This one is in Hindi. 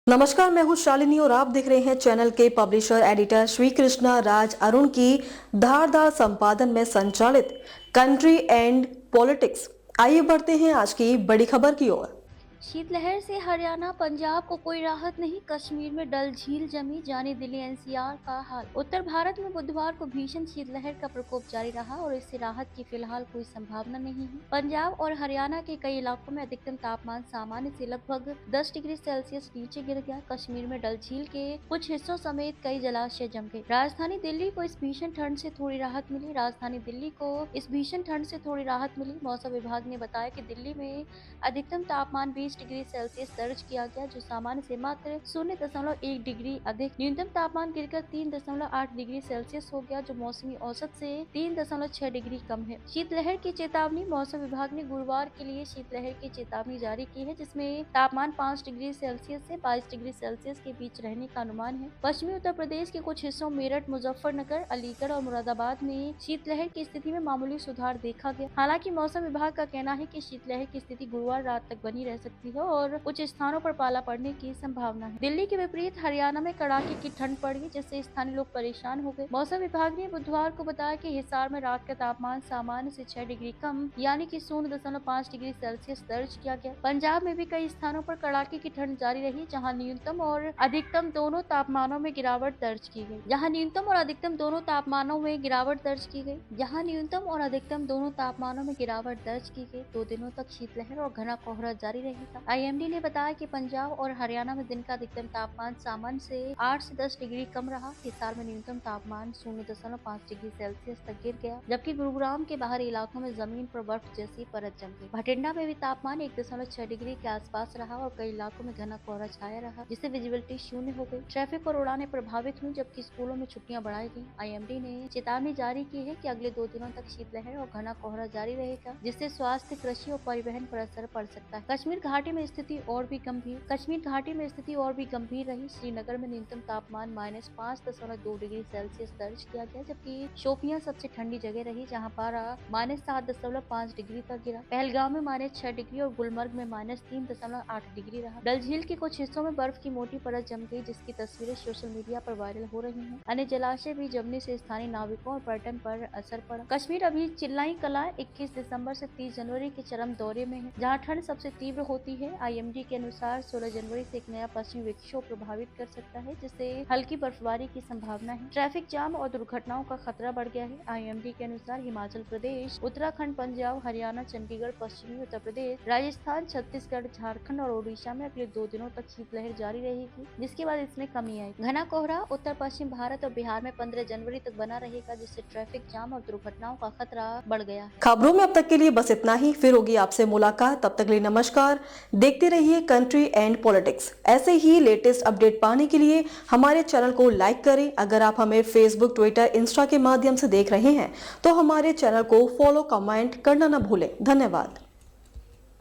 नमस्कार, मैं हूं शालिनी और आप देख रहे हैं चैनल के पब्लिशर एडिटर श्री कृष्णा राज अरुण की धारदार संपादन में संचालित कंट्री एंड पॉलिटिक्स। आइए बढ़ते हैं आज की बड़ी खबर की ओर। शीतलहर से हरियाणा पंजाब को कोई राहत नहीं। कश्मीर में डल झील जमी, जाने दिल्ली एनसीआर का हाल। उत्तर भारत में बुधवार को भीषण शीतलहर का प्रकोप जारी रहा और इससे राहत की फिलहाल कोई संभावना नहीं है। पंजाब और हरियाणा के कई इलाकों में अधिकतम तापमान सामान्य से लगभग 10 डिग्री सेल्सियस नीचे गिर गया। कश्मीर में डल झील के कुछ हिस्सों समेत कई जलाशय जम गए। राजधानी दिल्ली को इस भीषण ठंड से थोड़ी राहत मिली। मौसम विभाग ने बताया कि दिल्ली में अधिकतम तापमान 20 डिग्री सेल्सियस दर्ज किया गया, जो सामान्य से मात्र 0.1 डिग्री अधिक। न्यूनतम तापमान गिरकर 3.8 डिग्री सेल्सियस हो गया, जो मौसमी औसत से 3.6 डिग्री कम है। शीतलहर की चेतावनी। मौसम विभाग ने गुरुवार के लिए शीतलहर की चेतावनी जारी की है, जिसमें तापमान 5 डिग्री सेल्सियस से 22 डिग्री सेल्सियस के बीच रहने का अनुमान है। पश्चिमी उत्तर प्रदेश के कुछ हिस्सों मेरठ, मुजफ्फरनगर, अलीगढ़ और मुरादाबाद में शीतलहर की स्थिति में मामूली सुधार देखा गया। हालांकि मौसम विभाग का कहना है कि शीतलहर की स्थिति गुरुवार रात तक बनी रह सकती है और कुछ स्थानों पर पाला पड़ने की संभावना है। दिल्ली के विपरीत हरियाणा में कड़ाके की ठंड पड़ी, जिससे स्थानीय लोग परेशान हो गए। मौसम विभाग ने बुधवार को बताया कि हिसार में रात का तापमान सामान्य से 6 डिग्री कम यानी कि 0.5 डिग्री सेल्सियस दर्ज किया गया। पंजाब में भी कई स्थानों पर कड़ाके की ठंड जारी रही, जहाँ न्यूनतम और अधिकतम दोनों तापमानों में गिरावट दर्ज की गई। 2 दिनों तक शीतलहर और घना कोहरा जारी रहेगा। आईएमडी ने बताया कि पंजाब और हरियाणा में दिन का अधिकतम तापमान सामान्य से 8 से 10 डिग्री कम रहा। हिसार में न्यूनतम तापमान 0.5 डिग्री सेल्सियस तक गिर गया, जबकि गुरुग्राम के बाहरी इलाकों में जमीन पर बर्फ जैसी परत जम गई। भटिंडा में भी तापमान 1.6 डिग्री के आसपास रहा और कई इलाकों में घना कोहरा छाया रहा, जिससे विजिबिलिटी शून्य हो गई। ट्रैफिक और उड़ानें प्रभावित हुई, जबकि स्कूलों में छुट्टियां बढ़ाई गई। आईएमडी ने चेतावनी जारी की है कि अगले 2 दिनों तक शीतलहर और घना कोहरा जारी रहेगा, जिससे स्वास्थ्य, कृषि और परिवहन पर असर पड़ सकता है। कश्मीर घाटी में स्थिति और भी गंभीर रही। श्रीनगर में न्यूनतम तापमान -5.2 डिग्री सेल्सियस दर्ज किया गया, जबकि शोपियां सबसे ठंडी जगह रही, जहां पारा -7.5 डिग्री तक गिरा। पहलगाम में -6 डिग्री और गुलमर्ग में -3.8 डिग्री रहा। डल झील के कुछ हिस्सों में बर्फ की मोटी परत जम गई, जिसकी तस्वीरें सोशल मीडिया पर वायरल हो रही हैं। अन्य जलाशय भी जमने से स्थानीय नाविकों और पर्यटन पर असर पड़ा। कश्मीर अभी चिल्लाई कला 21 दिसंबर से 30 जनवरी के चरम दौरे में है, जहां ठंड सबसे तीव्र होती है। आईएमडी के अनुसार 16 जनवरी से एक नया पश्चिमी विक्षोभ प्रभावित कर सकता है, जिससे हल्की बर्फबारी की संभावना है। ट्रैफिक जाम और दुर्घटनाओं का खतरा बढ़ गया है। आईएमडी के अनुसार हिमाचल प्रदेश, उत्तराखंड, पंजाब, हरियाणा, चंडीगढ़, पश्चिमी उत्तर प्रदेश, राजस्थान, छत्तीसगढ़, झारखंड और ओडिशा में अगले 2 दिनों तक शीतलहर जारी रहेगी, जिसके बाद इसमें कमी आएगी। घना कोहरा उत्तर पश्चिम भारत और बिहार में 15 जनवरी तक बना रहेगा, जिससे ट्रैफिक जाम और दुर्घटनाओं का खतरा बढ़ गया है। खबरों में अब तक के लिए बस इतना ही। फिर होगी आपसे मुलाकात, तब तक के लिए नमस्कार। देखते रहिए कंट्री एंड पॉलिटिक्स। ऐसे ही लेटेस्ट अपडेट पाने के लिए हमारे चैनल को लाइक करें। अगर आप हमें फेसबुक, ट्विटर, इंस्टा के माध्यम से देख रहे हैं तो हमारे चैनल को फॉलो, कमेंट करना न भूलें। धन्यवाद।